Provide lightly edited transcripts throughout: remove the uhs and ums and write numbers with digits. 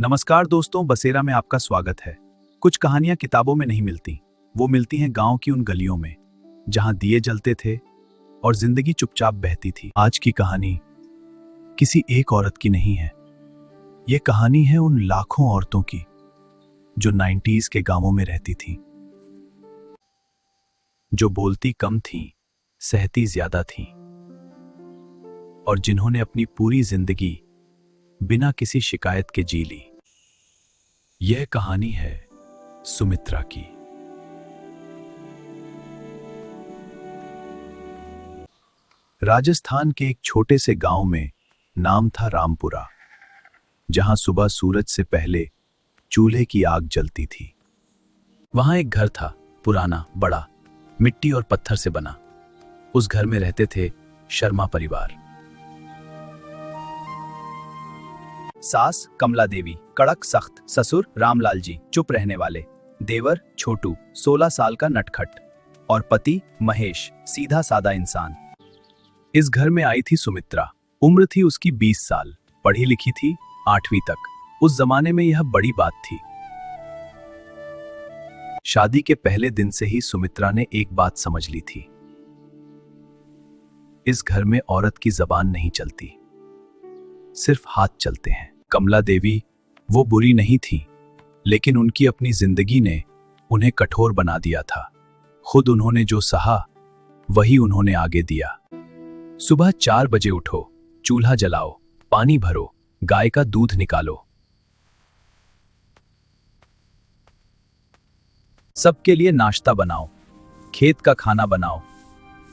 नमस्कार दोस्तों, बसेरा में आपका स्वागत है। कुछ कहानियां किताबों में नहीं मिलती, वो मिलती हैं गांव की उन गलियों में जहां दिए जलते थे और जिंदगी चुपचाप बहती थी। आज की कहानी किसी एक औरत की नहीं है। ये कहानी है उन लाखों औरतों की जो 90s के गांवों में रहती थीं, जो बोलती कम थीं, सहती ज्यादा थीं और जिन्होंने अपनी पूरी जिंदगी बिना किसी शिकायत के जी ली। यह कहानी है सुमित्रा की। राजस्थान के एक छोटे से गांव में नाम था रामपुरा, जहां सुबह सूरज से पहले चूल्हे की आग जलती थी। वहां एक घर था, पुराना, बड़ा, मिट्टी और पत्थर से बना। उस घर में रहते थे शर्मा परिवार। सास कमला देवी कड़क सख्त, ससुर रामलाल जी चुप रहने वाले, देवर छोटू 16 साल का नटखट और पति महेश सीधा सादा इंसान। इस घर में आई थी सुमित्रा। उम्र थी उसकी 20 साल, पढ़ी लिखी थी 8वीं तक। उस जमाने में यह बड़ी बात थी। शादी के पहले दिन से ही सुमित्रा ने एक बात समझ ली थी, इस घर में औरत की जबान नहीं चलती, सिर्फ हाथ चलते हैं। कमला देवी वो बुरी नहीं थी, लेकिन उनकी अपनी जिंदगी ने उन्हें कठोर बना दिया था। खुद उन्होंने जो सहा वही उन्होंने आगे दिया। सुबह 4 बजे उठो, चूल्हा जलाओ, पानी भरो, गाय का दूध निकालो, सबके लिए नाश्ता बनाओ, खेत का खाना बनाओ,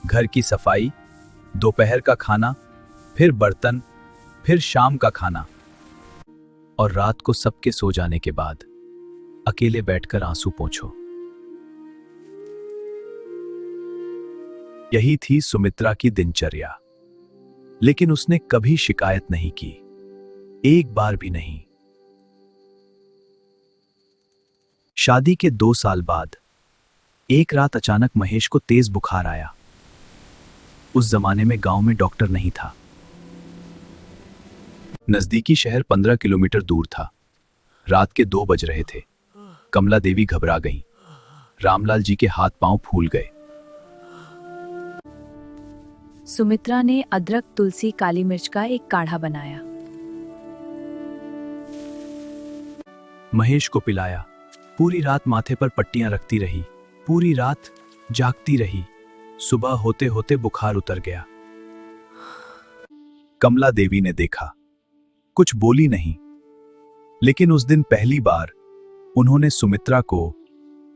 घर की सफाई, दोपहर का खाना, फिर बर्तन, फिर शाम का खाना और रात को सबके सो जाने के बाद अकेले बैठकर आंसू पोंछो। यही थी सुमित्रा की दिनचर्या। लेकिन उसने कभी शिकायत नहीं की, एक बार भी नहीं। शादी के 2 साल बाद एक रात अचानक महेश को तेज बुखार आया। उस जमाने में गांव में डॉक्टर नहीं था। नजदीकी शहर 15 किलोमीटर दूर था। रात के 2 बज रहे थे। कमला देवी घबरा गईं। रामलाल जी के हाथ पांव फूल गए। सुमित्रा ने अदरक, तुलसी, काली मिर्च का एक काढ़ा बनाया। महेश को पिलाया। पूरी रात माथे पर पट्टियां रखती रही, पूरी रात जागती रही। सुबह होते होते बुखार उतर गया। कमला देवी ने देखा, कुछ बोली नहीं, लेकिन उस दिन पहली बार उन्होंने सुमित्रा को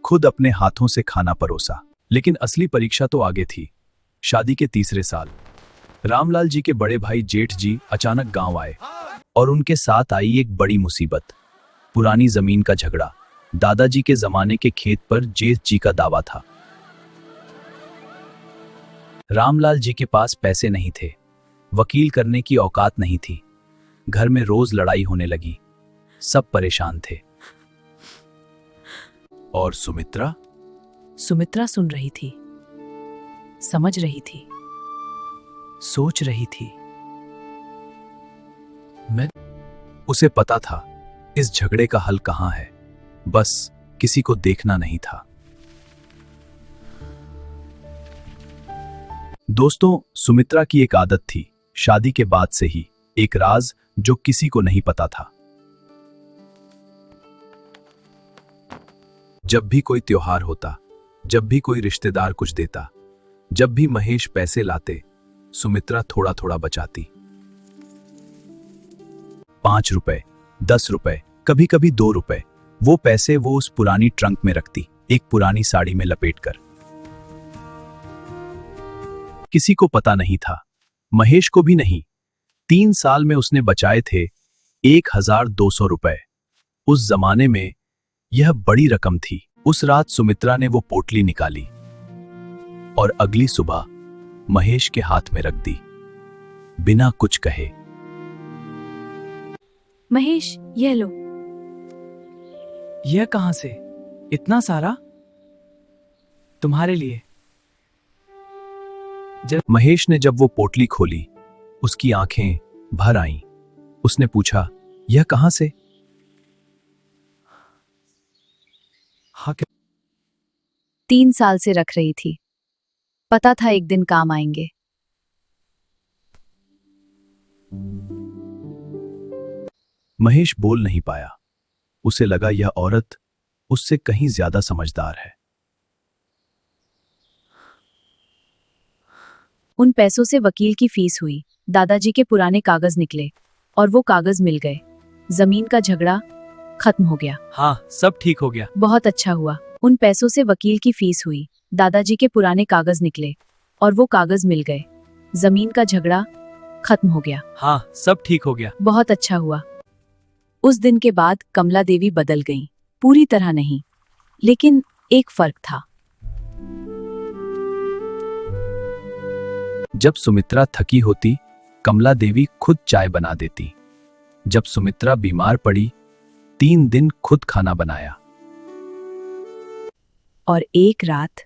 खुद अपने हाथों से खाना परोसा। लेकिन असली परीक्षा तो आगे थी। शादी के 3रे साल रामलाल जी के बड़े भाई जेठ जी अचानक गांव आए और उनके साथ आई एक बड़ी मुसीबत, पुरानी जमीन का झगड़ा। दादाजी के जमाने के खेत पर जेठ जी का दावा था। रामलाल जी के पास पैसे नहीं थे, वकील करने की औकात नहीं थी। घर में रोज लड़ाई होने लगी। सब परेशान थे। और सुमित्रा सुन रही थी, समझ रही थी, सोच रही थी। उसे पता था इस झगड़े का हल कहां है, बस किसी को देखना नहीं था। दोस्तों, सुमित्रा की एक आदत थी, शादी के बाद से ही, एक राज जो किसी को नहीं पता था। जब भी कोई त्योहार होता, जब भी कोई रिश्तेदार कुछ देता, जब भी महेश पैसे लाते, सुमित्रा थोड़ा थोड़ा बचाती। 5 रुपए, 10 रुपए, कभी कभी 2 रुपए। वो पैसे वो उस पुरानी ट्रंक में रखती, एक पुरानी साड़ी में लपेटकर। किसी को पता नहीं था, महेश को भी नहीं। 3 साल में उसने बचाए थे 1200 रुपए। उस जमाने में यह बड़ी रकम थी। उस रात सुमित्रा ने वो पोटली निकाली और अगली सुबह महेश के हाथ में रख दी, बिना कुछ कहे। महेश, यह लो। यह कहां से? इतना सारा? तुम्हारे लिए। महेश ने जब वो पोटली खोली, उसकी आंखें भर आईं। उसने पूछा, यह कहां से? 3 साल से रख रही थी। पता था एक दिन काम आएंगे। महेश बोल नहीं पाया। उसे लगा यह औरत उससे कहीं ज्यादा समझदार है। उन पैसों से वकील की फीस हुई, दादाजी के पुराने कागज निकले और वो कागज मिल गए। जमीन का झगड़ा खत्म हो गया। हाँ, सब ठीक हो गया। बहुत अच्छा हुआ। उन पैसों से वकील की फीस हुई, दादाजी के पुराने कागज निकले और वो कागज मिल गए। जमीन का झगड़ा खत्म हो गया। हाँ, सब ठीक हो गया। बहुत अच्छा हुआ। उस दिन के बाद कमला देवी बदल गईं। पूरी तरह नहीं, लेकिन एक फर्क था। जब सुमित्रा थकी होती, कमला देवी खुद चाय बना देती। जब सुमित्रा बीमार पड़ी, 3 दिन खुद खाना बनाया। और एक रात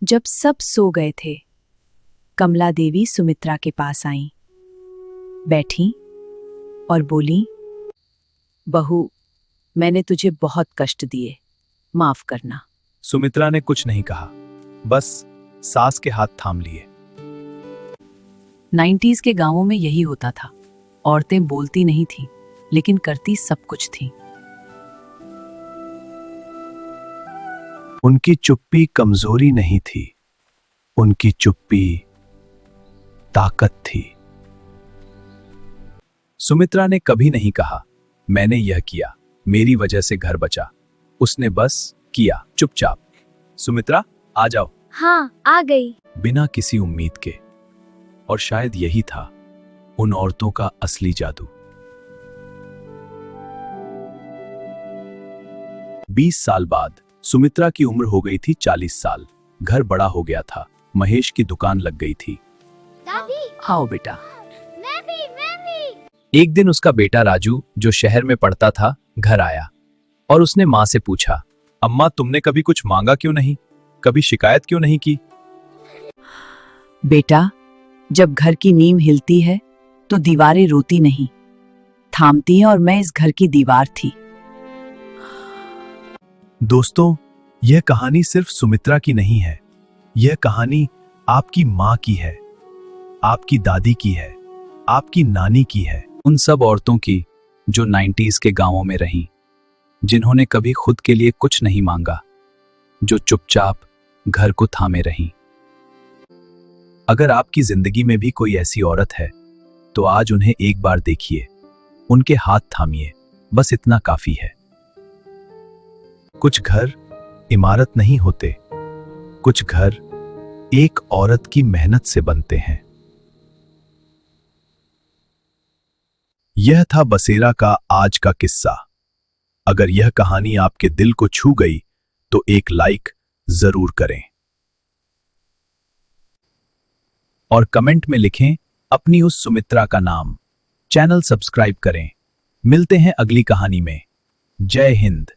जब सब सो गए थे, कमला देवी सुमित्रा के पास आईं, बैठी और बोली, बहू, मैंने तुझे बहुत कष्ट दिए, माफ करना। सुमित्रा ने कुछ नहीं कहा, बस सास के हाथ थाम लिए। 90s के गांवों में यही होता था। औरतें बोलती नहीं थीं, लेकिन करती सब कुछ थीं। उनकी चुप्पी कमजोरी नहीं थी, उनकी चुप्पी ताकत थी। सुमित्रा ने कभी नहीं कहा, मैंने यह किया, मेरी वजह से घर बचा। उसने बस किया, चुपचाप। सुमित्रा, आ जाओ। हाँ, आ गई। बिना किसी उम्मीद के। और शायद यही था उन औरतों का असली जादू। 20 साल बाद सुमित्रा की उम्र हो गई थी 40 साल। घर बड़ा हो गया था, महेश की दुकान लग गई थी। दादी, आओ बेटा। मैं भी। एक दिन उसका बेटा राजू, जो शहर में पढ़ता था, घर आया और उसने माँ से पूछा, अम्मा, तुमने कभी कुछ मांगा क्यों नहीं, कभी शिकायत क्यों नहीं की? बेटा, जब घर की नींव हिलती है तो दीवारें रोती नहीं, थामती हैं, और मैं इस घर की दीवार थी। दोस्तों, यह कहानी सिर्फ सुमित्रा की नहीं है। यह कहानी आपकी माँ की है, आपकी दादी की है, आपकी नानी की है। उन सब औरतों की जो 90s के गांवों में रहीं, जिन्होंने कभी खुद के लिए कुछ नहीं मांगा, जो चुपचाप घर को थामे रहीं। अगर आपकी जिंदगी में भी कोई ऐसी औरत है, तो आज उन्हें एक बार देखिए, उनके हाथ थामिए, बस इतना काफी है। कुछ घर इमारत नहीं होते, कुछ घर एक औरत की मेहनत से बनते हैं। यह था बसेरा का आज का किस्सा। अगर यह कहानी आपके दिल को छू गई तो एक लाइक जरूर करें और कमेंट में लिखें अपनी उस सुमित्रा का नाम। चैनल सब्सक्राइब करें। मिलते हैं अगली कहानी में। जय हिंद।